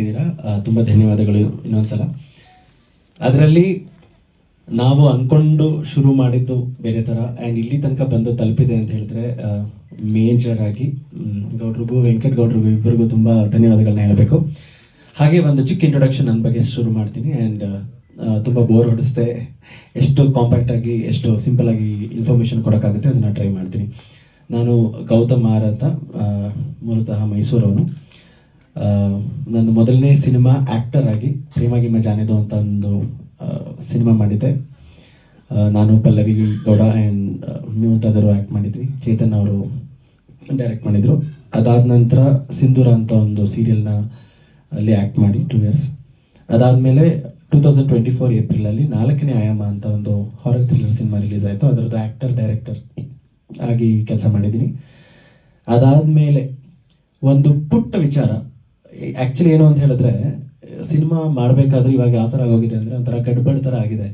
ಇದ್ದೀರಾ, ತುಂಬ ಧನ್ಯವಾದಗಳು ಇನ್ನೊಂದ್ಸಲ. ಅದರಲ್ಲಿ ನಾವು ಅಂದ್ಕೊಂಡು ಶುರು ಮಾಡಿದ್ದು ಬೇರೆ ಥರ ಆ್ಯಂಡ್ ಇಲ್ಲಿ ತನಕ ಬಂದು ತಲುಪಿದೆ ಅಂತ ಹೇಳಿದ್ರೆ ಮೇಜರ್ ಆಗಿ ಗೌಡ್ರಿಗೂ ವೆಂಕಟಗೌಡ್ರಿಗೂ ಇಬ್ಬರಿಗೂ ತುಂಬ ಧನ್ಯವಾದಗಳನ್ನ ಹೇಳಬೇಕು. ಹಾಗೆ ಒಂದು ಚಿಕ್ಕ ಇಂಟ್ರೊಡಕ್ಷನ್ ನನ್ನ ಬಗ್ಗೆ ಶುರು ಮಾಡ್ತೀನಿ. ಆ್ಯಂಡ್ ತುಂಬ ಬೋರ್ ಹೊಡಿಸ್ದೆ, ಎಷ್ಟು ಕಾಂಪ್ಯಾಕ್ಟಾಗಿ ಎಷ್ಟು ಸಿಂಪಲ್ ಆಗಿ ಇನ್ಫಾರ್ಮೇಷನ್ ಕೊಡೋಕ್ಕಾಗುತ್ತೆ ಅದನ್ನು ಟ್ರೈ ಮಾಡ್ತೀನಿ. ನಾನು ಗೌತಮ್ ಆರ್ ಅಂತ, ಮೂಲತಃ ಮೈಸೂರವನು. ನನ್ನ ಮೊದಲನೇ ಸಿನಿಮಾ ಆ್ಯಕ್ಟರ್ ಆಗಿ ಪ್ರೇಮಾಗಿ ಮಜಾನೆದು ಅಂತ ಒಂದು ಸಿನಿಮಾ ಮಾಡಿದ್ದೆ. ನಾನು ಪಲ್ಲವಿ ಗೌಡ ಆ್ಯಂಡ್ ಮುಂತಾದರು ಆ್ಯಕ್ಟ್ ಮಾಡಿದ್ವಿ. ಚೇತನ್ ಅವರು ಡೈರೆಕ್ಟ್ ಮಾಡಿದರು. ಅದಾದ ನಂತರ ಸಿಂಧೂರ ಅಂತ ಒಂದು ಸೀರಿಯಲ್ನ ಅಲ್ಲಿ ಆ್ಯಕ್ಟ್ ಮಾಡಿ 2 years. ಅದಾದಮೇಲೆ 2024 ಏಪ್ರಿಲಲ್ಲಿ 4ನೇ ಆಯಾಮ ಅಂತ ಒಂದು ಹಾರರ್ ಥ್ರಿಲ್ಲರ್ ಸಿನಿಮಾ ರಿಲೀಸ್ ಆಯಿತು. ಅದರದ್ದು ಆ್ಯಕ್ಟರ್ ಡೈರೆಕ್ಟರ್ ಆಗಿ ಕೆಲಸ ಮಾಡಿದ್ದೀನಿ. ಅದಾದಮೇಲೆ ಒಂದು ಪುಟ್ಟ ವಿಚಾರ, ಆ್ಯಕ್ಚುಲಿ ಏನು ಅಂತ ಹೇಳಿದ್ರೆ, ಸಿನಿಮಾ ಮಾಡಬೇಕಾದ್ರೆ ಇವಾಗ ಯಾವ ಥರ ಆಗೋಗಿದೆ ಅಂದರೆ ಒಂಥರ ಗಡ್ಬಡ್ ಥರ ಆಗಿದೆ.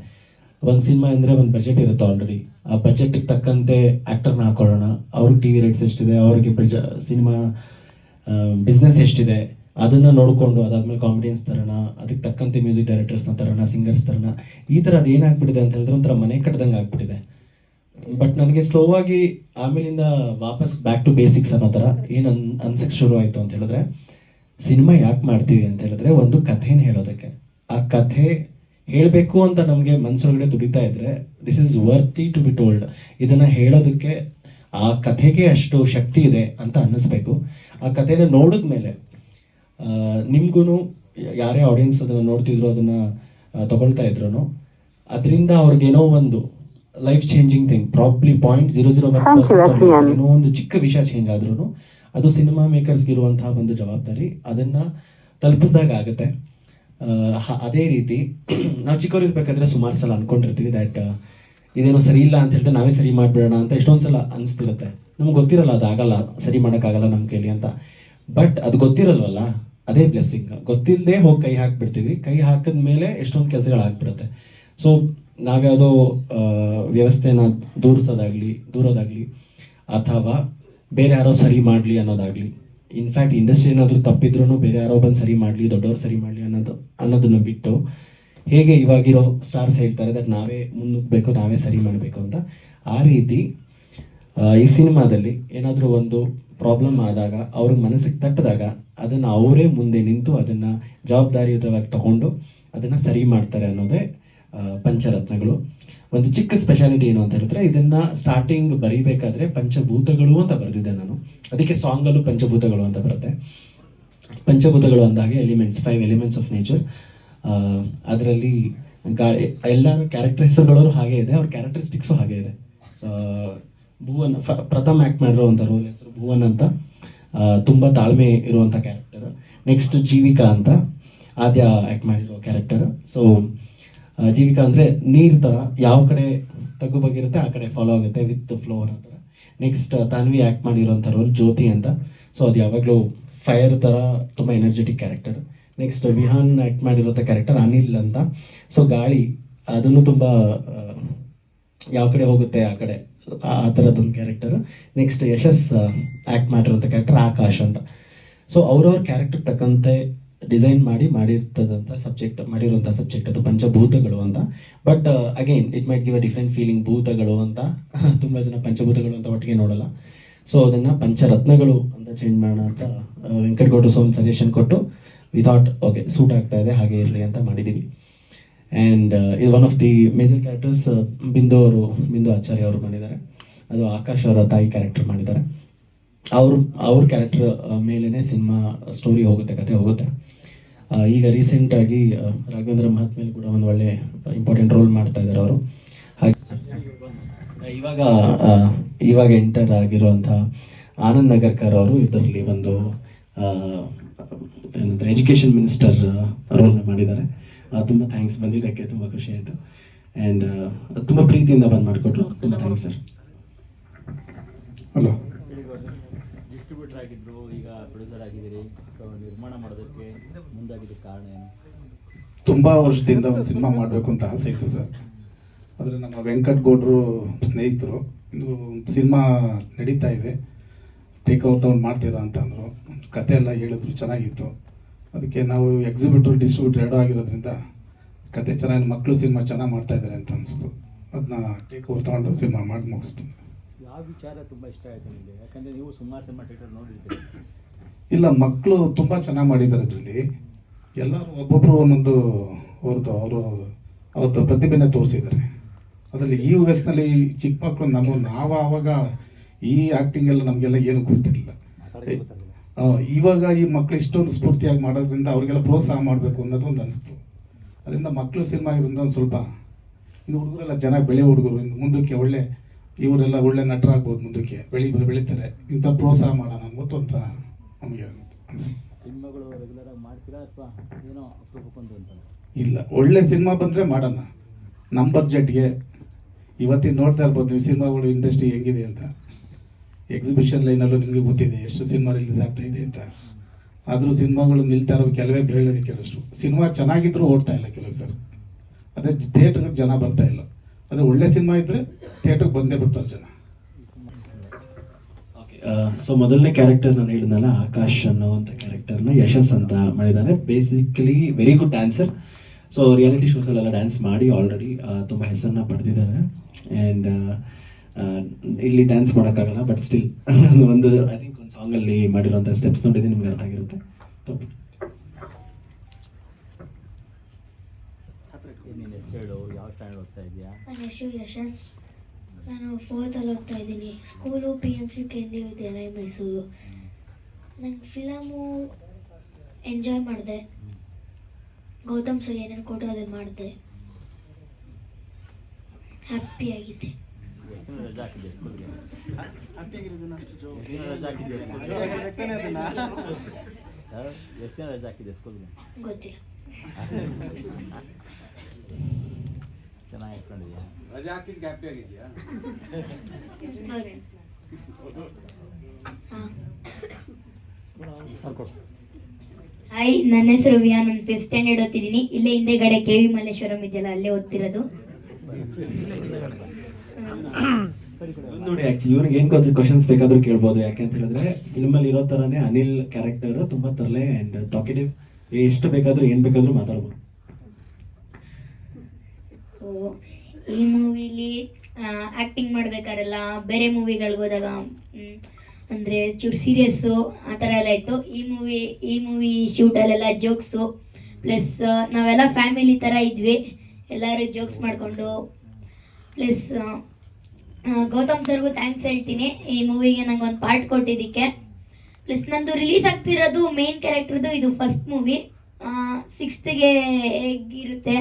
ಒಂದು ಸಿನಿಮಾ ಅಂದರೆ ಒಂದು ಬಜೆಟ್ ಇರುತ್ತೆ ಆಲ್ರೆಡಿ. ಆ ಬಜೆಟಿಗೆ ತಕ್ಕಂತೆ ಆ್ಯಕ್ಟರ್ನ ಹಾಕೊಳ್ಳೋಣ, ಅವ್ರಿಗೆ ಟಿ ವಿ ರೇಟ್ಸ್ ಎಷ್ಟಿದೆ, ಅವ್ರಿಗೆ ಸಿನಿಮಾ ಬಿಸ್ನೆಸ್ ಎಷ್ಟಿದೆ ಅದನ್ನು ನೋಡಿಕೊಂಡು ಅದಾದಮೇಲೆ ಕಾಮಿಡಿಯನ್ಸ್ ತರೋಣ, ಅದಕ್ಕೆ ತಕ್ಕಂತೆ ಮ್ಯೂಸಿಕ್ ಡೈರೆಕ್ಟರ್ಸ್ನ ತರೋಣ, ಸಿಂಗರ್ಸ್ ತರೋಣ. ಈ ಥರ ಅದು ಏನಾಗ್ಬಿಟ್ಟಿದೆ ಅಂತ ಹೇಳಿದ್ರೆ ಒಂಥರ ಮನೆ ಕಟ್ಟದಂಗೆ ಆಗ್ಬಿಟ್ಟಿದೆ. ಬಟ್ ನನಗೆ ಸ್ಲೋ ಆಗಿ ಆಮೇಲಿಂದ ವಾಪಸ್ ಬ್ಯಾಕ್ ಟು ಬೇಸಿಕ್ಸ್ ಅನ್ನೋ ಥರ ಏನು ಅನ್ಸಕ್ಕೆ ಶುರು ಆಯಿತು ಅಂತ ಹೇಳಿದ್ರೆ, ಸಿನಿಮಾ ಯಾಕೆ ಮಾಡ್ತೀವಿ ಅಂತ ಹೇಳಿದ್ರೆ ಒಂದು ಕಥೆನ ಹೇಳೋದಕ್ಕೆ. ಆ ಕಥೆ ಹೇಳಬೇಕು ಅಂತ ನಮಗೆ ಮನಸ್ಸೊಳಗಡೆ ತುಡಿತಾ ಇದ್ರೆ this is worthy to be told. ಇದನ್ನು ಹೇಳೋದಕ್ಕೆ ಆ ಕಥೆಗೆ ಅಷ್ಟು ಶಕ್ತಿ ಇದೆ ಅಂತ ಅನ್ನಿಸ್ಬೇಕು. ಆ ಕಥೆನ ನೋಡಿದ್ಮೇಲೆ ನಿಮ್ಗೂ ಯಾರೇ ಆಡಿಯನ್ಸ್ ಅದನ್ನು ನೋಡ್ತಿದ್ರು, ಅದನ್ನು ತಗೊಳ್ತಾ ಇದ್ರು, ಅದರಿಂದ ಅವ್ರಿಗೇನೋ ಒಂದು ಲೈಫ್ ಚೇಂಜಿಂಗ್ ಥಿಂಗ್, ಪ್ರಾಬ್ಲಿ 0.001% ಏನೋ ಒಂದು ಚಿಕ್ಕ ವಿಷಯ ಚೇಂಜ್ ಆದ್ರೂ ಅದು ಸಿನಿಮಾ ಮೇಕರ್ಸ್ಗೆ ಇರುವಂತಹ ಒಂದು ಜವಾಬ್ದಾರಿ. ಅದನ್ನು ತಲುಪಿಸಿದಾಗ ಆಗುತ್ತೆ. ಅದೇ ರೀತಿ ನಾವು ಚಿಕ್ಕವರಿರ್ಬೇಕಾದ್ರೆ ಸುಮಾರು ಸಲ ಅಂದ್ಕೊಂಡಿರ್ತೀವಿ ದ್ಯಾಟ್ ಇದೇನೋ ಸರಿ ಇಲ್ಲ ಅಂತ ಹೇಳಿದ್ರೆ ನಾವೇ ಸರಿ ಮಾಡಿಬಿಡೋಣ ಅಂತ ಎಷ್ಟೊಂದು ಸಲ ಅನಿಸ್ತಿರುತ್ತೆ. ನಮ್ಗೆ ಗೊತ್ತಿರಲ್ಲ ಅದಾಗಲ್ಲ, ಸರಿ ಮಾಡೋಕ್ಕಾಗಲ್ಲ ನಮ್ಮ ಕೈಲಿ ಅಂತ. ಬಟ್ ಅದು ಗೊತ್ತಿರಲ್ವಲ್ಲ, ಅದೇ ಬ್ಲೆಸ್ಸಿಂಗ್. ಗೊತ್ತಿಲ್ಲದೆ ಹೋಗಿ ಕೈ ಹಾಕ್ಬಿಡ್ತೀವಿ. ಕೈ ಹಾಕಿದ ಮೇಲೆ ಎಷ್ಟೊಂದು ಕೆಲಸಗಳಾಗ್ಬಿಡುತ್ತೆ. ಸೊ ನಾವ್ಯಾವುದೋ ವ್ಯವಸ್ಥೆನ ದೂರೋದಾಗಲಿ ಅಥವಾ ಬೇರೆ ಯಾರೋ ಸರಿ ಮಾಡಲಿ ಅನ್ನೋದಾಗಲಿ, ಇನ್ಫ್ಯಾಕ್ಟ್ ಇಂಡಸ್ಟ್ರಿ ಏನಾದರೂ ತಪ್ಪಿದ್ರೂ ಬೇರೆ ಯಾರೋ ಬಂದು ಸರಿ ಮಾಡಲಿ, ದೊಡ್ಡವ್ರು ಸರಿ ಮಾಡಲಿ ಅನ್ನೋದನ್ನು ಬಿಟ್ಟು, ಹೇಗೆ ಇವಾಗಿರೋ ಸ್ಟಾರ್ಸ್ ಹೇಳ್ತಾರೆ ದಟ್ ನಾವೇ ಮುನ್ನುಗ್ಗಬೇಕು, ನಾವೇ ಸರಿ ಮಾಡಬೇಕು ಅಂತ, ಆ ರೀತಿ ಈ ಸಿನಿಮಾದಲ್ಲಿ ಏನಾದರೂ ಒಂದು ಪ್ರಾಬ್ಲಮ್ ಆದಾಗ, ಅವ್ರಿಗೆ ಮನಸ್ಸಿಗೆ ತಟ್ಟಿದಾಗ ಅದನ್ನು ಅವರೇ ಮುಂದೆ ನಿಂತು ಅದನ್ನು ಜವಾಬ್ದಾರಿಯುತವಾಗಿ ತಗೊಂಡು ಅದನ್ನು ಸರಿ ಮಾಡ್ತಾರೆ ಅನ್ನೋದೇ ಪಂಚರತ್ನಗಳು. ಒಂದು ಚಿಕ್ಕ ಸ್ಪೆಷಾಲಿಟಿ ಏನು ಅಂತ ಹೇಳಿದ್ರೆ, ಇದನ್ನು ಸ್ಟಾರ್ಟಿಂಗ್ ಬರೀಬೇಕಾದ್ರೆ ಪಂಚಭೂತಗಳು ಅಂತ ಬರೆದಿದ್ದೆ ನಾನು. ಅದಕ್ಕೆ ಸಾಂಗಲ್ಲೂ ಪಂಚಭೂತಗಳು ಅಂತ ಬರುತ್ತೆ. ಪಂಚಭೂತಗಳು ಅಂದಾಗೆ 5 ಎಲಿಮೆಂಟ್ಸ್ ಆಫ್ ನೇಚರ್. ಅದರಲ್ಲಿ ಎಲ್ಲರ ಕ್ಯಾರೆಕ್ಟರ್ ಹೆಸರುಗಳು ಹಾಗೆ ಇದೆ, ಅವ್ರ ಕ್ಯಾರೆಕ್ಟರಿಸ್ಟಿಕ್ಸು ಹಾಗೆ ಇದೆ. ಭುವನ್ ಪ್ರಥಮ್ ಆ್ಯಕ್ಟ್ ಮಾಡಿರೋ ಅಂಥ ರೋಲ್ ಹೆಸರು ಭುವನ್ ಅಂತ, ತುಂಬ ತಾಳ್ಮೆ ಇರುವಂಥ ಕ್ಯಾರೆಕ್ಟರ್. ನೆಕ್ಸ್ಟ್ ಜೀವಿಕಾ ಅಂತ, ಆದ್ಯ ಆ್ಯಕ್ಟ್ ಮಾಡಿರೋ ಕ್ಯಾರೆಕ್ಟರ್. ಸೊ ಜೀವಿಕಾ ಅಂದರೆ ನೀರು ಥರ, ಯಾವ ಕಡೆ ತಗ್ಗು ಬಗ್ಗಿರುತ್ತೆ ಆ ಕಡೆ ಫಾಲೋ ಆಗುತ್ತೆ ವಿತ್ ಫ್ಲೋ ಅನ್ನೋ ಥರ. ನೆಕ್ಸ್ಟ್ ತಾನ್ವಿ ಆ್ಯಕ್ಟ್ ಮಾಡಿರೋಂಥ ರೋಲ್ ಜ್ಯೋತಿ ಅಂತ. ಸೊ ಅದು ಯಾವಾಗಲೂ ಫೈರ್ ಥರ ತುಂಬ energetic character. Next Vihaan act ಮಾಡಿರೋಂಥ ಕ್ಯಾರೆಕ್ಟರ್ ಅನಿಲ್ ಅಂತ. ಸೊ ಗಾಳಿ, ಅದನ್ನು ತುಂಬ ಯಾವ ಕಡೆ ಹೋಗುತ್ತೆ ಆ ಕಡೆ, ಆ ಥರದ್ದೊಂದು ಕ್ಯಾರೆಕ್ಟರ್. ನೆಕ್ಸ್ಟ್ ಯಶಸ್ ಆ್ಯಕ್ಟ್ ಮಾಡಿರೋಂಥ ಕ್ಯಾರೆಕ್ಟರ್ ಆಕಾಶ್ ಅಂತ. ಸೊ ಅವ್ರವ್ರ ಕ್ಯಾರೆಕ್ಟರ್ ತಕ್ಕಂತೆ ಡಿಸೈನ್ ಮಾಡಿರೋಂಥ ಸಬ್ಜೆಕ್ಟ್ ಅದು ಪಂಚಭೂತಗಳು ಅಂತ. But again it might give a different feeling. ಭೂತಗಳು ಅಂತ ತುಂಬ ಜನ ಪಂಚಭೂತಗಳು ಅಂತ ಒಟ್ಟಿಗೆ ನೋಡಲ್ಲ. ಸೊ ಅದನ್ನು ಪಂಚರತ್ನಗಳು ಅಂತ ಚೇಂಜ್ ಮಾಡೋಣ ಅಂತ ವೆಂಕಟಗೌಡರು ಒಂದು ಸಜೆಷನ್ ಕೊಟ್ಟು ವಿಥಾಟ್ ಓಕೆ ಸೂಟ್ ಆಗ್ತಾ ಇದೆ, ಹಾಗೆ ಇರಲಿ ಅಂತ ಮಾಡಿದ್ದೀವಿ. ಆ್ಯಂಡ್ ಇದು one of the major characters ಬಿಂದು ಆಚಾರ್ಯ ಅವರು ಮಾಡಿದ್ದಾರೆ. ಅದು ಆಕಾಶ್ ಅವರ ತಾಯಿ ಕ್ಯಾರೆಕ್ಟರ್ ಮಾಡಿದ್ದಾರೆ. ಅವ್ರ ಕ್ಯಾರೆಕ್ಟರ್ ಮೇಲೇ ಸಿನಿಮಾ ಸ್ಟೋರಿ ಹೋಗುತ್ತೆ, ಕತೆ ಹೋಗುತ್ತೆ. ಈಗ ರೀಸೆಂಟಾಗಿ ರಾಘವೇಂದ್ರ ಮಹತ್ ಮೇಲೆ ಕೂಡ ಒಂದು ಒಳ್ಳೆ ಇಂಪಾರ್ಟೆಂಟ್ ರೋಲ್ ಮಾಡ್ತಾ ಇದ್ದಾರೆ ಅವರು. ಹಾಗೆ ಇವಾಗ ಎಂಟರ್ ಆಗಿರುವಂಥ ಆನಂದ್ ನಗರ್ಕರ್ ಅವರು ಇದರಲ್ಲಿ ಒಂದು ಏನಂದ್ರೆ ಎಜುಕೇಷನ್ ಮಿನಿಸ್ಟರ್ ರೋಲ್ನ ಮಾಡಿದ್ದಾರೆ. ತುಂಬ ಥ್ಯಾಂಕ್ಸ್, ಬಂದಿದ್ದಕ್ಕೆ ತುಂಬ ಖುಷಿ ಆಯಿತು. ಆ್ಯಂಡ್ ತುಂಬ ಪ್ರೀತಿಯಿಂದ ಬಂದು ಮಾಡಿಕೊಟ್ರು. ತುಂಬ ಥ್ಯಾಂಕ್ಸ್ ಸರ್. ಹಲೋ. ಡಿಸ್ಟ್ರಿಬ್ಯೂಟರ್ ಆಗಿದ್ರು, ಈಗ ಪ್ರೊಡ್ಯೂಸರ್ ಆಗಿದ್ದೀರಿ. ಸೊ ನಿರ್ಮಾಣ ಮಾಡೋದಕ್ಕೆ ಮುಂದಾಗಿದ್ದ ಕಾರಣ ಏನು? ತುಂಬ ವರ್ಷದಿಂದ ಒಂದು ಸಿನಿಮಾ ಮಾಡಬೇಕು ಅಂತ ಆಸೆ ಇತ್ತು ಸರ್. ಆದರೆ ನಮ್ಮ ವೆಂಕಟಗೌಡರು ಸ್ನೇಹಿತರು, ಇದು ಒಂದು ಸಿನಿಮಾ ನಡೀತಾ ಇದೆ, ಟೇಕ್ ಔಟ್ ಮಾಡ್ತೀರಾ ಅಂತ ಅಂದರು. ಕತೆ ಎಲ್ಲ ಹೇಳಿದ್ರು, ಚೆನ್ನಾಗಿತ್ತು. ಅದಕ್ಕೆ ನಾವು ಎಕ್ಸಿಬಿಟ್ರ್ ಡಿಸ್ಟ್ರಿಬ್ಯೂಟರ್ ಎರಡೂ ಆಗಿರೋದ್ರಿಂದ ಕತೆ ಚೆನ್ನಾಗಿ ಮಕ್ಕಳು ಸಿನಿಮಾ ಚೆನ್ನಾಗಿ ಮಾಡ್ತಾ ಇದ್ದಾರೆ ಅಂತ ಅನಿಸ್ತು. ಅದನ್ನ ಟೇಕ್ ಓವರ್ ತೊಗೊಂಡು ಸಿನಿಮಾ ಮಾಡಿ ಮುಗಿಸ್ತೀನಿ. ಯಾವ ವಿಚಾರ ತುಂಬ ಇಷ್ಟ ಆಯಿತು ನಿಮಗೆ? ಯಾಕಂದರೆ ನೀವು ಸುಮಾರು ಸಿನಿಮಾ ಥಿಯೇಟರ್ ನೋಡಿರ್ತೀರಿ. ಇಲ್ಲ, ಮಕ್ಕಳು ತುಂಬ ಚೆನ್ನಾಗಿ ಮಾಡಿದ್ದಾರೆ. ಇದರಲ್ಲಿ ಎಲ್ಲರೂ ಒಬ್ಬೊಬ್ಬರು ಒಂದೊಂದು ಅವ್ರದ್ದು ಪ್ರತಿಭೆನ ತೋರಿಸಿದ್ದಾರೆ. ಅದರಲ್ಲಿ ಈ ವಯಸ್ಸಿನಲ್ಲಿ ಚಿಕ್ಕ ಮಕ್ಕಳು ನಾವು ಆವಾಗ ಈ ಆ್ಯಕ್ಟಿಂಗ್ ಎಲ್ಲ ನಮಗೆಲ್ಲ ಏನು ಗೊತ್ತಿರಲಿಲ್ಲ. ಇವಾಗ ಈ ಮಕ್ಕಳು ಇಷ್ಟೊಂದು ಸ್ಫೂರ್ತಿಯಾಗಿ ಮಾಡೋದ್ರಿಂದ ಅವ್ರಿಗೆಲ್ಲ ಪ್ರೋತ್ಸಾಹ ಮಾಡಬೇಕು ಅನ್ನೋದು ಒಂದು ಅನಿಸ್ತು. ಅದರಿಂದ ಮಕ್ಕಳು ಸಿನಿಮಾ ಆಗಿರೋದ್ರಿಂದ ಒಂದು ಸ್ವಲ್ಪ ಇನ್ನು ಹುಡುಗರೆಲ್ಲ ಚೆನ್ನಾಗಿ ಬೆಳೆಯೋ ಹುಡುಗರು, ಇನ್ನು ಮುಂದಕ್ಕೆ ಇವರೆಲ್ಲ ಒಳ್ಳೆ ನಟರಾಗ್ಬೋದು, ಮುಂದಕ್ಕೆ ಬೆಳೀತಾರೆ. ಇಂಥ ಪ್ರೋತ್ಸಾಹ ಮಾಡೋಣ ಅಂದ್ಬಿಟ್ಟು ಅಂತ ನಮಗೆ ಅನಿಸ್ತು. ಸಿನಿಮಾಗಳು ರೆಗ್ಯುಲರ್ ಆಗಿ ಮಾಡ್ತೀರಾ ಅಥವಾ ಏನೋ ಅಪರೂಪಕ್ಕೊಂದು ಅಂತ? ಇಲ್ಲ, ಒಳ್ಳೆ ಸಿನಿಮಾ ಬಂದರೆ ಮಾಡೋಣ. ನಮ್ಮ ಬಡ್ಜೆಟ್ಗೆ ಇವತ್ತಿನ ನೋಡ್ತಾ ಇರ್ಬೋದು ನೀವು ಸಿನಿಮಾಗಳು ಇಂಡಸ್ಟ್ರಿ ಹೆಂಗಿದೆ ಅಂತ. ಎಕ್ಸಿಬಿಷನ್ ಲೈನಲ್ಲೂ ನಿಮಗೆ ಗೊತ್ತಿದೆ ಎಷ್ಟು ಸಿನಿಮಾ ರಿಲೀಸ್ ಆಗ್ತಾ ಇದೆ ಅಂತ. ಆದರೂ ಸಿನಿಮಾಗಳು ನಿಲ್ತಾ ಇರೋ ಕೆಲವೇ ಬೆರಳಿಕೆಯಷ್ಟು. ಸಿನಿಮಾ ಚೆನ್ನಾಗಿದ್ರೂ ಓಡ್ತಾ ಇಲ್ಲ ಕೆಲವು ಸರ್. ಅದೇ ಥಿಯೇಟ್ರಿಗೆ ಜನ ಬರ್ತಾ ಇಲ್ಲ. ಅದೇ ಒಳ್ಳೆ ಸಿನಿಮಾ ಇದ್ದರೆ ಥಿಯೇಟ್ರಿಗೆ ಬಂದೇ ಬರ್ತಾರೆ ಜನ. ಸೊ ಮೊದಲನೇ ಕ್ಯಾರೆಕ್ಟರ್ ನಾನು ಹೇಳಿದ್ನಲ್ಲ, ಆಕಾಶ್ ಅನ್ನೋವಂಥ ಕ್ಯಾರೆಕ್ಟರ್ನ ಯಶಸ್ ಅಂತ ಮಾಡಿದ್ದಾನೆ. Basically very good dancer. So reality ಶೋಸಲ್ಲೆಲ್ಲ ಡ್ಯಾನ್ಸ್ ಮಾಡಿ ಆಲ್ರೆಡಿ ತುಂಬ ಹೆಸರನ್ನ ಪಡೆದಿದ್ದಾರೆ. ಆ್ಯಂಡ್ ಇಲ್ಲಿ ಡ್ಯಾನ್ಸ್ ಮಾಡೋಕ್ಕಾಗಲ್ಲ, ಬಟ್ ಸ್ಟಿಲ್ ಒಂದು ಐ ಥಿಂಕ್ ಒಂದು ಸಾಂಗಲ್ಲಿ ಮಾಡಿರೋಂಥ ಸ್ಟೆಪ್ಸ್ ನೋಡಿದ್ರೆ ನಿಮ್ಗೆ ಅರ್ಥ ಆಗಿರುತ್ತೆ. ನಿನ್ನ ಹೆಸರು, ಯಾವ ಸ್ಟ್ಯಾಂಡರ್ಡ್ ಓದ್ತಾ ಇದೆಯಾ? ನನ್ನ ಹೆಸರು ಯಶಸ್. ನಾನು 4th ಓದ್ತಾ ಇದ್ದೀನಿ. ಸ್ಕೂಲು PMC ಕೇಂದ್ರೀಯ ವಿದ್ಯಾಲಯ ಮೈಸೂರು. ನಂಗೆ ಫಿಲಮು ಎಂಜಾಯ್ ಮಾಡಿದೆ. ಗೌತಮ್ ಸರ್ ಏನೇನು ಕೊಟ್ಟು ಅದನ್ನು ಮಾಡಿದೆ. ಹ್ಯಾಪಿ ಆಗಿದ್ದೆ. ಎಷ್ಟು ದಿನ ರಜಾ ಹಾಕಿದ್ದೆ ಸ್ಕೂಲ್ಗೆ? ಎಷ್ಟು ದಿನ ರಜಾ ಹಾಕಿದ್ದೆ ಸ್ಕೂಲ್ಗೆ? ಗೊತ್ತಿಲ್ಲ. ಚೆನ್ನಾಗಿ ಇಟ್ಕೊಂಡಿದ್ಯಾ? ರಜಾ ಹಾಕಿದ್ಕೆ ಹ್ಯಾಪಿ ಆಗಿದೆಯಾ? ಹಾಂ. ಹಾಯ್, ನನ್ನ ಹೆಸರು ವಿಯಾ. ನಾನು 5th ಸ್ಟ್ಯಾಂಡರ್ಡ್ ಓದ್ತಿದ್ದೀನಿ. ಇಲ್ಲೇ ಹಿಂದೆಗಡೆ KV ಮಲ್ಲೇಶ್ವರಂ ಇದೆಯಲ್ಲ, ಅಲ್ಲೇ ಓದ್ತಿರೋದು. ನೋಡಿ, ಆ್ಯಕ್ಚುಲಿ ಇವ್ರಿಗೆ ಏನು ಕ್ವಶನ್ಸ್ ಬೇಕಾದರೂ ಕೇಳ್ಬೋದು. ಯಾಕೆ ಅಂತ ಹೇಳಿದ್ರೆ ಫಿಲ್ಮಲ್ಲಿ ಇರೋ ಥರನೇ ಅನಿಲ್ ಕ್ಯಾರೆಕ್ಟರ್ ತುಂಬ ತರಲೆ ಆ್ಯಂಡ್ ಟಾಕಿಟಿವ್. ಎಷ್ಟು ಬೇಕಾದರೂ ಏನು ಬೇಕಾದರೂ ಮಾತಾಡ್ಬೋದು. ಈ ಮೂವಿಲಿ ಆ್ಯಕ್ಟಿಂಗ್ ಮಾಡ್ಬೇಕಾರೆಲ್ಲ ಬೇರೆ ಮೂವಿಗಳಿಗೆ ಹೋದಾಗ ಅಂದರೆ ಚೂರು ಸೀರಿಯಸ್ಸು ಆ ಥರ ಎಲ್ಲ ಇತ್ತು. ಈ ಮೂವಿ ಶೂಟಲ್ಲೆಲ್ಲ ಜೋಕ್ಸು, ಪ್ಲಸ್ ನಾವೆಲ್ಲ ಫ್ಯಾಮಿಲಿ ಥರ ಇದ್ವಿ. ಎಲ್ಲರೂ ಜೋಕ್ಸ್ ಮಾಡಿಕೊಂಡು, ಪ್ಲಸ್ ಗೌತಮ್ ಸರ್ಗೂ ಥ್ಯಾಂಕ್ಸ್ ಹೇಳ್ತೀನಿ ಈ ಮೂವಿಗೆ ನಂಗೆ ಒಂದು ಪಾರ್ಟ್ ಕೊಟ್ಟಿದ್ದಕ್ಕೆ. ಪ್ಲಸ್ ನಂದು ರಿಲೀಸ್ ಆಗ್ತಿರೋದು ಮೇನ್ ಕ್ಯಾರೆಕ್ಟರ್ದು ಇದು ಫಸ್ಟ್ ಮೂವಿ. 6th ಹೇಗಿರುತ್ತೆ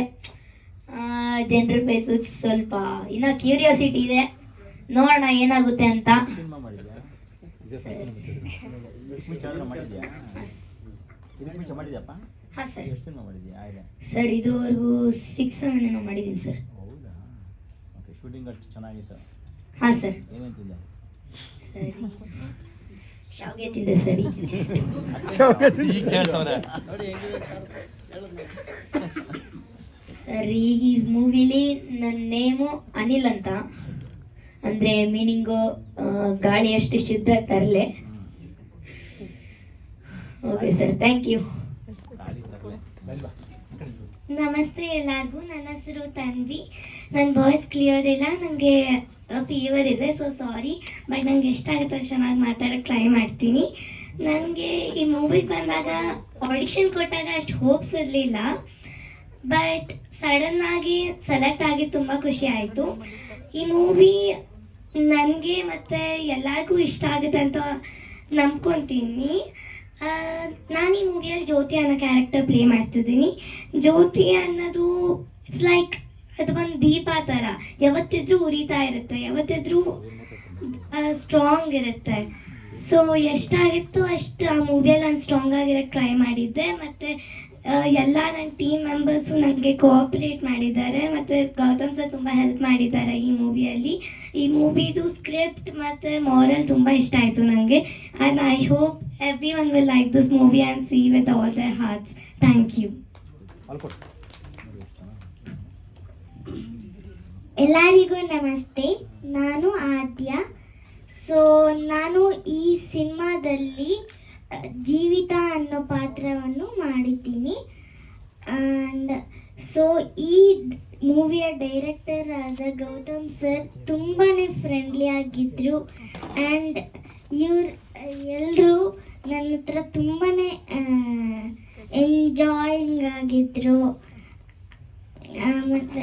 ಜನರಲ್ ಬೇಸು ಸ್ವಲ್ಪ ಇನ್ನೂ ಕ್ಯೂರಿಯಾಸಿಟಿ ಇದೆ, ನೋಡೋಣ ಏನಾಗುತ್ತೆ ಅಂತ. ಸಿನಿಮಾ ಮಾಡಿದ್ಯಾ? ಮಾಡಿದ್ಯಾ? ಇದಕ್ಕೆ ಮುಂಚೆ ಮಾಡಿದ್ಯಪ್ಪ? ಹಾಂ ಸರ್. ಎಷ್ಟು ಸಿನಿಮಾ ಮಾಡಿದ್ಯಾ? ಆಯ್ತಾ ಸರ್, ಇದುವರೆಗೂ 6 ಏನೋ ಮಾಡಿದ್ದೀನಿ ಸರ್. ಹೌದಾ? ಓಕೆ. ಶೂಟಿಂಗ್ ಅಷ್ಟು ಚೆನ್ನಾಗಿತ್ತು? ಹಾಂ ಸರ್. ಏನೇನು ತಿಂದೆ? ಸರಿ, ಶಾವಿಗೆ ತಿಂದೆ ಸರಿ. ಸರ್, ಈ ಮೂವಿಲಿ ನನ್ನ ನೇಮು ಅನಿಲ್ ಅಂತ. ಅಂದರೆ ಮೀನಿಂಗು ಗಾಳಿ ಅಷ್ಟು ಶುದ್ಧ ತರಲೆ. Okay sir, thank you. ನಮಸ್ತೆ ಎಲ್ಲರಿಗೂ. ನನ್ನ ಹೆಸರು ತನ್ವಿ. ನನ್ನ ವಾಯ್ಸ್ ಕ್ಲಿಯರ್ ಇಲ್ಲ, ನನಗೆ ಫೀವರ್ ಇದೆ, ಸೊ ಸಾರಿ. ಬಟ್ ನನಗೆ ಎಷ್ಟಾಗುತ್ತೆ ಅಷ್ಟು ಚೆನ್ನಾಗಿ ಮಾತಾಡೋಕ್ಕೆ ಟ್ರೈ ಮಾಡ್ತೀನಿ. ನನಗೆ ಈ ಮೂವಿಗೆ ಬಂದಾಗ ಆಡಿಷನ್ ಕೊಟ್ಟಾಗ ಅಷ್ಟು ಹೋಪ್ಸ್ ಇರಲಿಲ್ಲ, ಬಟ್ ಸಡನ್ನಾಗಿ ಸೆಲೆಕ್ಟ್ ಆಗಿ ತುಂಬ ಖುಷಿ ಆಯಿತು. ಈ ಮೂವಿ ನನಗೆ ಮತ್ತು ಎಲ್ಲರಿಗೂ ಇಷ್ಟ ಆಗುತ್ತೆ ಅಂತ ನಂಬ್ಕೊತೀನಿ. ನಾನು ಈ ಮೂವಿಯಲ್ಲಿ ಜ್ಯೋತಿ ಅನ್ನೋ ಕ್ಯಾರೆಕ್ಟರ್ ಪ್ಲೇ ಮಾಡ್ತಿದ್ದೀನಿ. ಜ್ಯೋತಿ ಅನ್ನೋದು ಇಟ್ಸ್ ಲೈಕ್ ಅದು ಒಂದು ದೀಪ ಥರ, ಯಾವತ್ತಿದ್ರೂ ಉರಿತಾ ಇರುತ್ತೆ, ಯಾವತ್ತಿದ್ರೂ ಸ್ಟ್ರಾಂಗ್ ಇರುತ್ತೆ. ಸೊ ಎಷ್ಟಾಗಿತ್ತು ಅಷ್ಟು ಆ ಮೂವಿಯಲ್ಲಿ ನಾನು ಸ್ಟ್ರಾಂಗ್ ಆಗಿರೋಕ್ಕೆ ಟ್ರೈ ಮಾಡಿದ್ದೆ. ಮತ್ತು ಎಲ್ಲ ನನ್ನ ಟೀಮ್ ಮೆಂಬರ್ಸು ನನಗೆ ಕೋಆಪ್ರೇಟ್ ಮಾಡಿದ್ದಾರೆ, ಮತ್ತು ಗೌತಮ್ ಸರ್ ತುಂಬ ಹೆಲ್ಪ್ ಮಾಡಿದ್ದಾರೆ ಈ ಮೂವಿಯಲ್ಲಿ. ಈ ಮೂವಿದು ಸ್ಕ್ರಿಪ್ಟ್ ಮತ್ತು ಮಾರಲ್ ತುಂಬ ಇಷ್ಟ ಆಯಿತು ನನಗೆ. And I hope everyone will like this movie and see with all their hearts. Thank you. ಎಲ್ಲರಿಗೂ ನಮಸ್ತೆ. ನಾನು ಆದ್ಯ. ಸೊ ನಾನು ಈ ಸಿನಿಮಾದಲ್ಲಿ ಜೀವಿತ ಅನ್ನೋ ಪಾತ್ರವನ್ನು ಮಾಡಿದ್ದೀನಿ. ಆ್ಯಂಡ್ ಸೊ ಈ ಮೂವಿಯ ಡೈರೆಕ್ಟರ್ ಆದ ಗೌತಮ್ ಸರ್ ತುಂಬಾ ಫ್ರೆಂಡ್ಲಿ ಆಗಿದ್ದರು. ಆ್ಯಂಡ್ ಎಲ್ಲರೂ ನನ್ನ ಹತ್ರ ತುಂಬಾ ಎಂಜಾಯಿಂಗ್ ಆಗಿದ್ದರು. ಮತ್ತು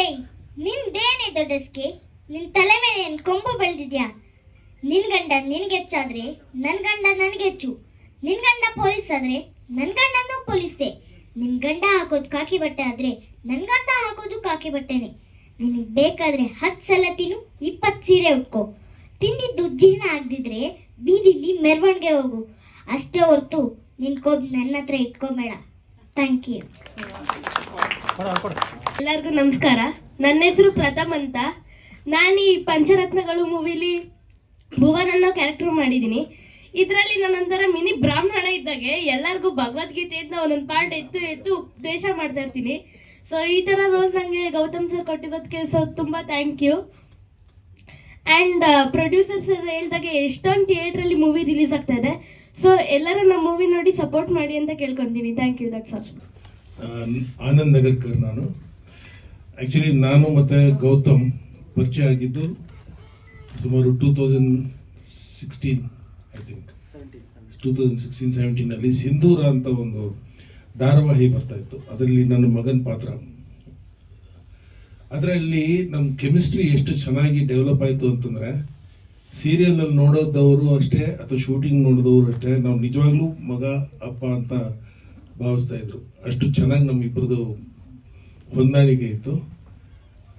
ಏಯ್, ನಿಂದೇನೇ ದೊಡ್ಡಸ್ಕೆ? ನಿನ್ನ ತಲೆ ಮೇಲೆ ಏನು ಕೊಂಬು ಬೆಳೆದಿದ್ಯಾ? ನಿನ್ನ ಗಂಡ ನಿನಗೆ ಹೆಚ್ಚಾದ್ರೆ ನನ್ನ ಗಂಡ ನನಗೆ ಹೆಚ್ಚು. ನಿನ್ನ ಗಂಡ ಪೊಲೀಸ್ ಆದರೆ ನನ್ನ ಗಂಡನೂ ಪೊಲೀಸೇ. ನಿನ್ನ ಗಂಡ ಹಾಕೋದು ಕಾಕಿ ಬಟ್ಟೆ ಆದರೆ ನನ್ನ ಗಂಡ ಹಾಕೋದು ಕಾಕಿ ಬಟ್ಟೆನೇ. ನಿನಗೆ ಬೇಕಾದರೆ 10 ಸಲ ತಿನ್ನು, 20 ಸೀರೆ ಉಟ್ಕೋ. ತಿಂದಿದ್ದು ಜೀರ್ಣ ಆಗದಿದ್ರೆ ಬೀದಿಲಿ ಮೆರವಣಿಗೆ ಹೋಗು. ಅಷ್ಟೇ ಹೊರತು ನಿನ್ನ ಕೋಬ್ ನನ್ನ ಹತ್ರ ಇಟ್ಕೊಬೇಡ. Thank you. ಎಲ್ಲರಿಗೂ ನಮಸ್ಕಾರ. ನನ್ನ ಹೆಸರು ಪ್ರಥಮ್ ಅಂತ. ನಾನು ಈ ಪಂಚರತ್ನಗಳು ಮೂವಿಲಿ ಭುವನ್ ಅನ್ನೋ ಕ್ಯಾರೆಕ್ಟರ್ ಮಾಡಿದ್ದೀನಿ. ಇದರಲ್ಲಿ ನಾನೊಂಥರ ಮಿನಿ ಬ್ರಾಹ್ಮಣ ಇದ್ದಾಗೆ ಎಲ್ಲರಿಗೂ ಭಗವದ್ಗೀತೆಯಿಂದ ಒಂದೊಂದು ಪಾರ್ಟ್ ಎತ್ತು ಉಪದೇಶ ಮಾಡ್ತಾ ಇರ್ತೀನಿ. ಸೊ ಈ ಥರ ರೋಲ್ ನನಗೆ ಗೌತಮ್ ಸರ್ ಕೊಟ್ಟಿರೋದಕ್ಕೆ ತುಂಬ thank you. And producer sir ಹೇಳ್ದಾಗೆ ಎಷ್ಟೊಂದು ಥಿಯೇಟ್ರಲ್ಲಿ ಮೂವಿ ರಿಲೀಸ್ ಆಗ್ತಾ ಇದೆ. ಸೊ ಎಲ್ಲರೂ ನಮ್ಮ ಮೂವಿ ನೋಡಿ ಸಪೋರ್ಟ್ ಮಾಡಿ ಅಂತ ಕೇಳ್ಕೊತೀನಿ. Thank you. That's all. Anand Nagarkar. Actually ನಾನು ಮತ್ತು ಗೌತಮ್ ಪರಿಚಯ ಆಗಿದ್ದು ಸುಮಾರು 2016 ಐ ಥಿಂಕ್ 2016-17 ಸಿಂಧೂರ ಅಂತ ಒಂದು ಧಾರಾವಾಹಿ ಬರ್ತಾ ಇತ್ತು. ಅದರಲ್ಲಿ ನನ್ನ ಮಗನ ಪಾತ್ರ. ಅದರಲ್ಲಿ ನಮ್ಮ ಕೆಮಿಸ್ಟ್ರಿ ಎಷ್ಟು ಚೆನ್ನಾಗಿ ಡೆವಲಪ್ ಆಯಿತು ಅಂತಂದರೆ, ಸೀರಿಯಲ್ನಲ್ಲಿ ನೋಡೋದವರು ಅಷ್ಟೇ ಅಥವಾ ಶೂಟಿಂಗ್ ನೋಡಿದವರು ಅಷ್ಟೇ ನಾವು ನಿಜವಾಗ್ಲೂ ಮಗ ಅಪ್ಪ ಅಂತ ಭಾವಿಸ್ತಾ ಇದ್ರು. ಅಷ್ಟು ಚೆನ್ನಾಗಿ ನಮ್ಮಿಬ್ಬರದು ಹೊಂದಾಣಿಕೆ ಇತ್ತು.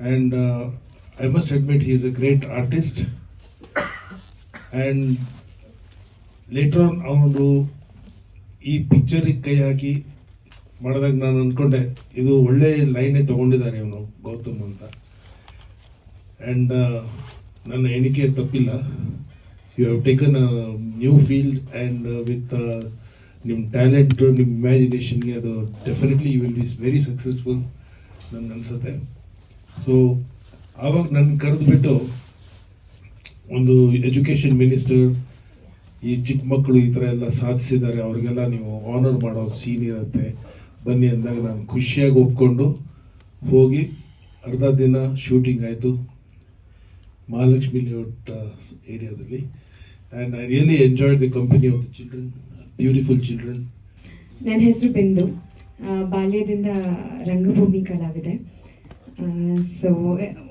And I must admit he is a great artist. And later on ಅವನು ಈ ಪಿಕ್ಚರಿಗೆ ಕೈ ಹಾಕಿ ಮಾಡಿದಾಗ ನಾನು ಅಂದ್ಕೊಂಡೆ ಇದು ಒಳ್ಳೆ ಲೈನೇ ತೊಗೊಂಡಿದ್ದಾರೆ ಇವನು ಗೌತಮ್ ಅಂತ. ಆ್ಯಂಡ್ ನನ್ನ ಎಣಿಕೆ ತಪ್ಪಿಲ್ಲ. You have taken a new field and with ನಿಮ್ಮ ಟ್ಯಾಲೆಂಟು, ನಿಮ್ಮ ಇಮ್ಯಾಜಿನೇಷನ್ಗೆ ಅದು definitely you will be very successful ನನಗೆ ಅನಿಸುತ್ತೆ. ಸೊ ಆವಾಗ ನನ್ನ ಕರೆದುಬಿಟ್ಟು ಒಂದು ಎಜುಕೇಷನ್ ಮಿನಿಸ್ಟರ್ ಈ ಚಿಕ್ಕ ಮಕ್ಕಳು ಈ ಥರ ಎಲ್ಲ ಸಾಧಿಸಿದ್ದಾರೆ, ಅವ್ರಿಗೆಲ್ಲ ನೀವು ಆನರ್ ಮಾಡೋ ಸೀನ್ ಇರುತ್ತೆ ಬನ್ನಿ ಅಂದಾಗ ನಾನು ಖುಷಿಯಾಗಿ ಒಪ್ಕೊಂಡು ಹೋಗಿ ಅರ್ಧ ದಿನ ಶೂಟಿಂಗ್ ಆಯಿತು ಮಹಾಲಕ್ಷ್ಮಿ ಲೇಔಟ್ ಏರಿಯಾದಲ್ಲಿ. And I really enjoyed the company of the children, beautiful children. ನನ್ನ ಹೆಸರು ಬಿಂದು. ಬಾಲ್ಯದಿಂದ ರಂಗಭೂಮಿ ಕಲಾವಿದೆ. ಸೊ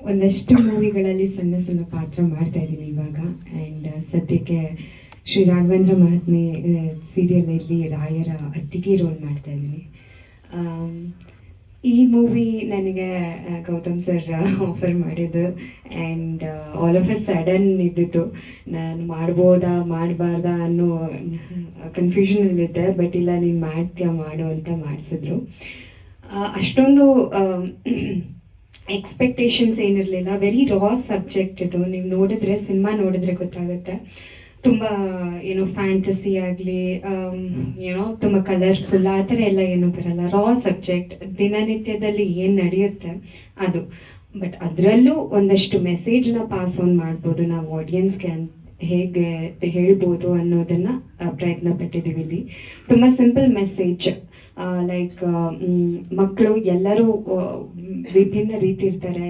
ಒಂದಷ್ಟು ಮೂವಿಗಳಲ್ಲಿ ಸಣ್ಣ ಸಣ್ಣ ಪಾತ್ರ ಮಾಡ್ತಾ ಇದ್ದೀನಿ ಇವಾಗ. ಆ್ಯಂಡ್ ಸದ್ಯಕ್ಕೆ ಶ್ರೀ ರಾಘವೇಂದ್ರ ಮಹಾತ್ಮೆ ಸೀರಿಯಲಲ್ಲಿ ರಾಯರ ಅತ್ತಿಗೆ ರೋಲ್ ಮಾಡ್ತಾ ಇದ್ದೀನಿ. ಈ ಮೂವಿ ನನಗೆ ಗೌತಮ್ ಸರ್ ಆಫರ್ ಮಾಡಿದ್ದು. And all of A sudden ಇದ್ದಿತ್ತು. ನಾನು ಮಾಡ್ಬೋದಾ ಮಾಡಬಾರ್ದಾ ಅನ್ನೋ ಕನ್ಫ್ಯೂಷನಲ್ಲಿದ್ದೆ. ಬಟ್ ಇಲ್ಲ, ನೀನು ಮಾಡ್ತೀಯ ಮಾಡು ಅಂತ ಮಾಡಿಸಿದ್ರು. ಅಷ್ಟೊಂದು ಎಕ್ಸ್ಪೆಕ್ಟೇಷನ್ಸ್ ಏನಿರಲಿಲ್ಲ. ವೆರಿ ರಾ ಸಬ್ಜೆಕ್ಟ್ ಇದು. ನೀವು ನೋಡಿದ್ರೆ, ಸಿನಿಮಾ ನೋಡಿದ್ರೆ ಗೊತ್ತಾಗುತ್ತೆ. ತುಂಬ ಏನೋ ಫ್ಯಾಂಟಸಿ ಆಗಲಿ ಏನೋ ತುಂಬ ಕಲರ್ಫುಲ್ ಆ ಥರ ಎಲ್ಲ ಏನೂ ಬರಲ್ಲ. ರಾ ಸಬ್ಜೆಕ್ಟ್, ದಿನನಿತ್ಯದಲ್ಲಿ ಏನು ನಡೆಯುತ್ತೆ ಅದು. ಬಟ್ ಅದರಲ್ಲೂ ಒಂದಷ್ಟು ಮೆಸೇಜ್ನ ಪಾಸ್ ಆನ್ ಮಾಡ್ಬೋದು ನಾವು ಆಡಿಯನ್ಸ್ಗೆ ಹೇಗೆ ಹೇಳ್ಬೋದು ಅನ್ನೋದನ್ನು ಪ್ರಯತ್ನ ಪಟ್ಟಿದ್ದೀವಿ ಇಲ್ಲಿ. ತುಂಬ ಸಿಂಪಲ್ ಮೆಸೇಜ್. ಲೈಕ್ ಮಕ್ಕಳು ಎಲ್ಲರೂ ವಿಭಿನ್ನ ರೀತಿ ಇರ್ತಾರೆ.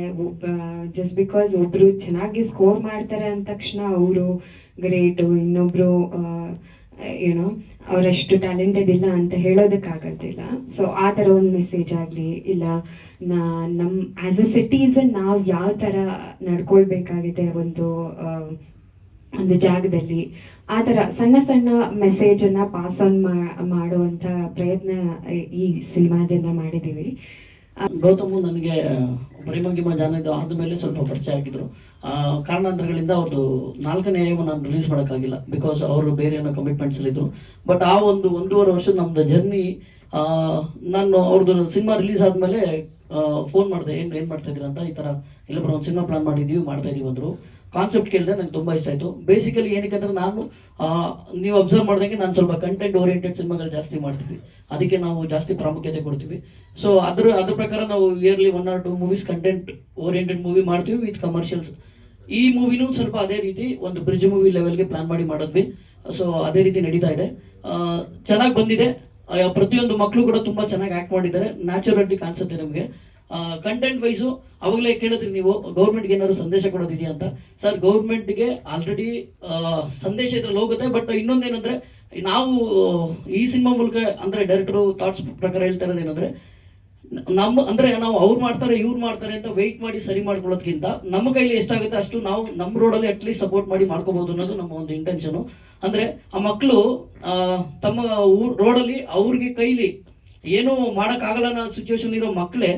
ಜಸ್ಟ್ ಬಿಕಾಸ್ ಒಬ್ಬರು ಚೆನ್ನಾಗಿ ಸ್ಕೋರ್ ಮಾಡ್ತಾರೆ ಅಂದ ತಕ್ಷಣ ಅವರು ಗ್ರೇಟು, ಇನ್ನೊಬ್ಬರು ಏನೋ ಅವರಷ್ಟು ಟ್ಯಾಲೆಂಟೆಡ್ ಇಲ್ಲ ಅಂತ ಹೇಳೋದಕ್ಕಾಗೋದಿಲ್ಲ. ಸೊ ಆ ಥರ ಒಂದು ಮೆಸೇಜ್ ಆಗಲಿ, ಇಲ್ಲ ನಮ್ಮ ಆ್ಯಸ್ ಅ ಸಿಟಿಸನ್ ನಾವು ಯಾವ ಥರ ನಡ್ಕೊಳ್ಬೇಕಾಗಿದೆ ಒಂದು ಜಾಗದಲ್ಲಿ, ಆ ಥರ ಸಣ್ಣ ಸಣ್ಣ ಮೆಸೇಜನ್ನು ಪಾಸ್ ಆನ್ ಮಾಡುವಂಥ ಪ್ರಯತ್ನ ಈ ಸಿನಿಮಾದಿಂದ ಮಾಡಿದ್ದೀವಿ. ಗೌತಮು ನನಗೆ ಪ್ರೇಮಗಿಮ ಜಾನದು ಆದಮೇಲೆ ಸ್ವಲ್ಪ ಪರಿಚಯ ಆಗಿದ್ರು. ಕಾರಣಾಂತರಗಳಿಂದ ಅವ್ರದ್ದು 4ನೇ ನಾನು ರಿಲೀಸ್ ಮಾಡೋಕ್ಕಾಗಿಲ್ಲ, ಬಿಕಾಸ್ ಅವರು ಬೇರೆ ಏನೋ ಕಮಿಟ್ಮೆಂಟ್ಸಲ್ಲಿದ್ದರು. ಬಟ್ ಆ ಒಂದೂವರೆ ವರ್ಷದ ನಮ್ಮದು ಜರ್ನಿ, ನಾನು ಅವ್ರದ್ದು ಸಿನಿಮಾ ರಿಲೀಸ್ ಆದಮೇಲೆ ಫೋನ್ ಮಾಡಿದೆ, ಏನು ಮಾಡ್ತಾಯಿದ್ದೀರಾ ಅಂತ. ಈ ಥರ ಇಲ್ಲೊಬ್ಬರು ಒಂದು ಸಿನಿಮಾ ಪ್ಲಾನ್ ಮಾಡ್ತಾ ಇದ್ದೀವಿ ಅಂದರು. ಕಾನ್ಸೆಪ್ಟ್ ಕೇಳಿದೆ ನಂಗೆ ತುಂಬ ಇಷ್ಟ ಆಯಿತು. ಬೇಸಿಕಲಿ ಏನಕ್ಕೆ ಅಂದರೆ ನಾನು ನೀವು ಅಬ್ಸರ್ವ್ ಮಾಡ್ದಂಗೆ ನಾನು ಸ್ವಲ್ಪ ಕಂಟೆಂಟ್ ಓರಿಯೆಂಟೆಡ್ ಸಿನಿಮಾಗಳು ಜಾಸ್ತಿ ಮಾಡ್ತೀವಿ, ಅದಕ್ಕೆ ನಾವು ಜಾಸ್ತಿ ಪ್ರಾಮುಖ್ಯತೆ ಕೊಡ್ತೀವಿ. ಸೊ ಅದ್ರ ಪ್ರಕಾರ ನಾವು yearly 1 or 2 movies content oriented movie ಮಾಡ್ತೀವಿ ವಿತ್ ಕಮರ್ಷಿಯಲ್ಸ್. ಈ ಮೂವಿನೂ ಸ್ವಲ್ಪ ಅದೇ ರೀತಿ ಒಂದು ಬ್ರಿಡ್ಜ್ ಮೂವಿ ಲೆವೆಲ್ಗೆ ಪ್ಲಾನ್ ಮಾಡಿ ಮಾಡಿದ್ವಿ. ಸೊ ಅದೇ ರೀತಿ ನಡೀತಾ ಇದೆ, ಚೆನ್ನಾಗಿ ಬಂದಿದೆ. ಪ್ರತಿಯೊಂದು ಮಕ್ಕಳು ಕೂಡ ತುಂಬ ಚೆನ್ನಾಗಿ ಆ್ಯಕ್ಟ್ ಮಾಡಿದ್ದಾರೆ, ನ್ಯಾಚುರಾಲಿಟಿ ಕಾಣಿಸುತ್ತೆ ನಮಗೆ. ಕಂಟೆಂಟ್ ವೈಸು ಅವಾಗಲೇ ಕೇಳಿದ್ರಿ ನೀವು ಗೌರ್ಮೆಂಟ್ಗೆ ಏನಾದ್ರು ಸಂದೇಶ ಕೊಡೋದಿದೆಯಾ ಅಂತ. ಸರ್, ಗೌರ್ಮೆಂಟ್ಗೆ ಆಲ್ರೆಡಿ ಸಂದೇಶ ಇದ್ರಲ್ಲಿ ಹೋಗುತ್ತೆ. ಬಟ್ ಇನ್ನೊಂದೇನಂದ್ರೆ ನಾವು ಈ ಸಿನಿಮಾ ಮೂಲಕ ಅಂದರೆ ಡೈರೆಕ್ಟರು ಥಾಟ್ಸ್ ಪ್ರಕಾರ ಹೇಳ್ತಾ ಇರೋದೇನಂದ್ರೆ, ನಾವು ಅವ್ರು ಮಾಡ್ತಾರೆ ಇವ್ರು ಮಾಡ್ತಾರೆ ಅಂತ ವೆಯ್ಟ್ ಮಾಡಿ ಸರಿ ಮಾಡ್ಕೊಳ್ಳೋದಕ್ಕಿಂತ ನಮ್ಮ ಕೈಲಿ ಎಷ್ಟಾಗುತ್ತೆ ಅಷ್ಟು ನಾವು ನಮ್ಮ ರೋಡಲ್ಲಿ ಅಟ್ಲೀಸ್ಟ್ ಸಪೋರ್ಟ್ ಮಾಡಿ ಮಾಡ್ಕೋಬಹುದು ಅನ್ನೋದು ನಮ್ಮ ಒಂದು ಇಂಟೆನ್ಷನು. ಅಂದರೆ ಆ ಮಕ್ಕಳು ತಮ್ಮ ರೋಡಲ್ಲಿ ಅವ್ರಿಗೆ ಕೈಲಿ ಏನೂ ಮಾಡೋಕ್ಕಾಗಲ್ಲ ಅನ್ನೋ ಸಿಚುವೇಶನ್ ಇರೋ ಮಕ್ಕಳೇ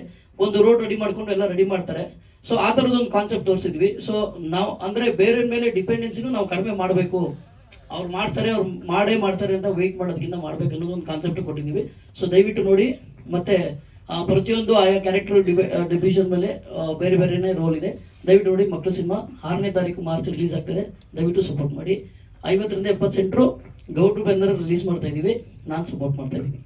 ಒಂದು ರೋಡ್ ರೆಡಿ ಮಾಡ್ಕೊಂಡು ಎಲ್ಲ ರೆಡಿ ಮಾಡ್ತಾರೆ. ಸೊ ಆ ಥರದೊಂದು ಕಾನ್ಸೆಪ್ಟ್ ತೋರಿಸಿದ್ವಿ. ಸೊ ನಾವು ಅಂದರೆ ಬೇರೆ ಮೇಲೆ ಡಿಪೆಂಡೆನ್ಸಿನೂ ನಾವು ಕಡಿಮೆ ಮಾಡಬೇಕು, ಅವ್ರು ಮಾಡ್ತಾರೆ ಅವ್ರು ಮಾಡೇ ಮಾಡ್ತಾರೆ ಅಂತ ವೆಯ್ಟ್ ಮಾಡೋದಕ್ಕಿಂತ ಮಾಡ್ಬೇಕು ಅನ್ನೋದು ಒಂದು ಕಾನ್ಸೆಪ್ಟ್ ಕೊಟ್ಟಿದ್ದೀವಿ. ಸೊ ದಯವಿಟ್ಟು ನೋಡಿ. ಮತ್ತೆ ಪ್ರತಿಯೊಂದು ಆಯಾ ಕ್ಯಾರೆಕ್ಟರ್ ಡಿವಿಷನ್ ಮೇಲೆ ಬೇರೆ ಬೇರೆನೇ ರೋಲ್ ಇದೆ. ದಯವಿಟ್ಟು ನೋಡಿ. ಮಕ್ಕಳು ಸಿನಿಮಾ 6ನೇ ತಾರೀಕು ಮಾರ್ಚ್ ರಿಲೀಸ್ ಆಗ್ತದೆ, ದಯವಿಟ್ಟು ಸಪೋರ್ಟ್ ಮಾಡಿ. 50 ರಿಂದ 70 ಸೆಂಟ್ರು ಗೌಡ್ರು ಬಂದರೆ ರಿಲೀಸ್ ಮಾಡ್ತಾ ಇದ್ದೀವಿ, ನಾನು ಸಪೋರ್ಟ್ ಮಾಡ್ತಾ ಇದ್ದೀನಿ.